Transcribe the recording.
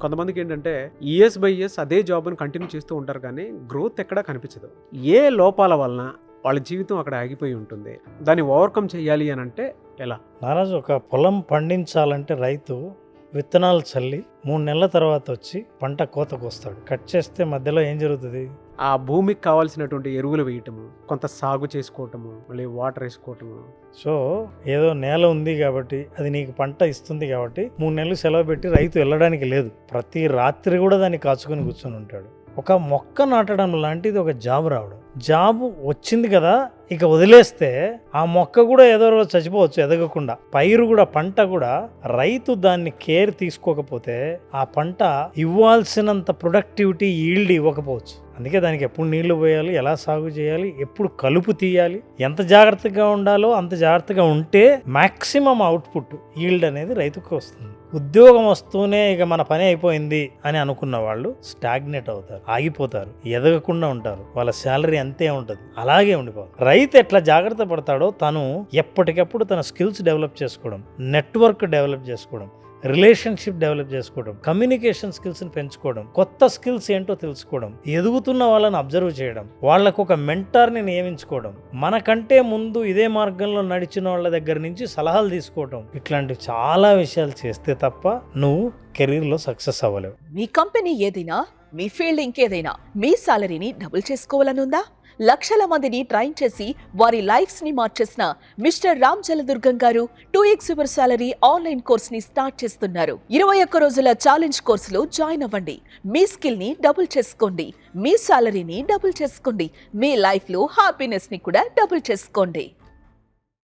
కొంతమందికి ఏంటంటే years by years అదే జాబ్ని కంటిన్యూ చేస్తూ ఉంటారు, కానీ గ్రోత్ ఎక్కడా కనిపించదు. ఏ లోపాల వలన వాళ్ళ జీవితం అక్కడ ఆగిపోయి ఉంటుంది? దాన్ని ఓవర్కమ్ చేయాలి అని అంటే ఎలా? నారాజు, ఒక పొలం పండించాలంటే రైతు విత్తనాలు చల్లి 3 నెలల తర్వాత వచ్చి పంట కోతకు వస్తాడు. కట్ చేస్తే మధ్యలో ఏం జరుగుతుంది? ఆ భూమికి కావాల్సినటువంటి ఎరువులు వేయటము, కొంత సాగు చేసుకోవటము, మళ్ళీ వాటర్ వేసుకోవటము. సో ఏదో నేల ఉంది కాబట్టి అది నీకు పంట ఇస్తుంది కాబట్టి 3 నెలలు సెలవు పెట్టి రైతు వెళ్ళడానికి లేదు. ప్రతి రాత్రి కూడా దాన్ని కాచుకొని కూర్చొని ఉంటాడు. ఒక మొక్క నాటడం లాంటిది ఒక జాబ్ రావడం. జాబ్ వచ్చింది కదా, ఇక వదిలేస్తే ఆ మొక్క కూడా ఏదో రోజు చచ్చిపోవచ్చు ఎదగకుండా. పైరు కూడా, పంట కూడా రైతు దాన్ని కేర్ తీసుకోకపోతే ఆ పంట ఇవ్వాల్సినంత ప్రొడక్టివిటీ, ఈల్డ్ ఇవ్వకపోవచ్చు. అందుకే దానికి ఎప్పుడు నీళ్లు పోయాలి, ఎలా సాగు చేయాలి, ఎప్పుడు కలుపు తీయాలి, ఎంత జాగ్రత్తగా ఉండాలో అంత జాగ్రత్తగా ఉంటే మాక్సిమం అవుట్పుట్, ఈల్డ్ అనేది రైతుకు వస్తుంది. ఉద్యోగం వస్తూనే ఇక మన పని అయిపోయింది అని అనుకున్న వాళ్ళు స్టాగ్నేట్ అవుతారు, ఆగిపోతారు, ఎదగకుండా ఉంటారు. వాళ్ళ శాలరీ అంతే ఉంటుంది, అలాగే ఉండిపోతారు. రైతు ఎట్లా జాగ్రత్త పడతాడో తను ఎప్పటికప్పుడు తన స్కిల్స్ డెవలప్ చేసుకోవడం, నెట్వర్క్ డెవలప్ చేసుకోవడం, రిలేషన్షిప్ డెవలప్ చేసుకోవడం, కమ్యూనికేషన్ స్కిల్స్ని పెంచుకోవడం, కొత్త స్కిల్స్ ఏంటో తెలుసుకోవడం, ఎదుగుతున్న వాళ్ళని అబ్జర్వ్ చేయడం, వాళ్ళకు ఒక మెంటార్ని నియమించుకోవడం, మనకంటే ముందు ఇదే మార్గంలో నడిచిన వాళ్ళ దగ్గర నుంచి సలహాలు తీసుకోవడం, ఇట్లాంటి చాలా విషయాలు చేస్తే తప్ప నువ్వు కెరీర్లో సక్సెస్ అవ్వలేవు. మీ కంపెనీ ఏదైనా, మీ ఫీల్డ్ ఇంకేదైనా, మీ సాలరీని డబుల్ చేసుకోవాలనుందా? లక్షల మందిని ట్రైన్ చేసి వారి లైఫ్స్ ని మార్చేసిన మిస్టర్ రామ్ జలదుర్గం గారు 2x your salary online course ని స్టార్ట్ చేస్తున్నారు. 21 రోజుల ఛాలెంజ్ కోర్సులో జాయిన్ అవ్వండి. మీ స్కిల్ ని డబుల్ చేసుకోండి, మీ సాలరీని డబుల్ చేసుకోండి, మీ లైఫ్ లో హ్యాపీనెస్ ని కూడా డబుల్ చేసుకోండి.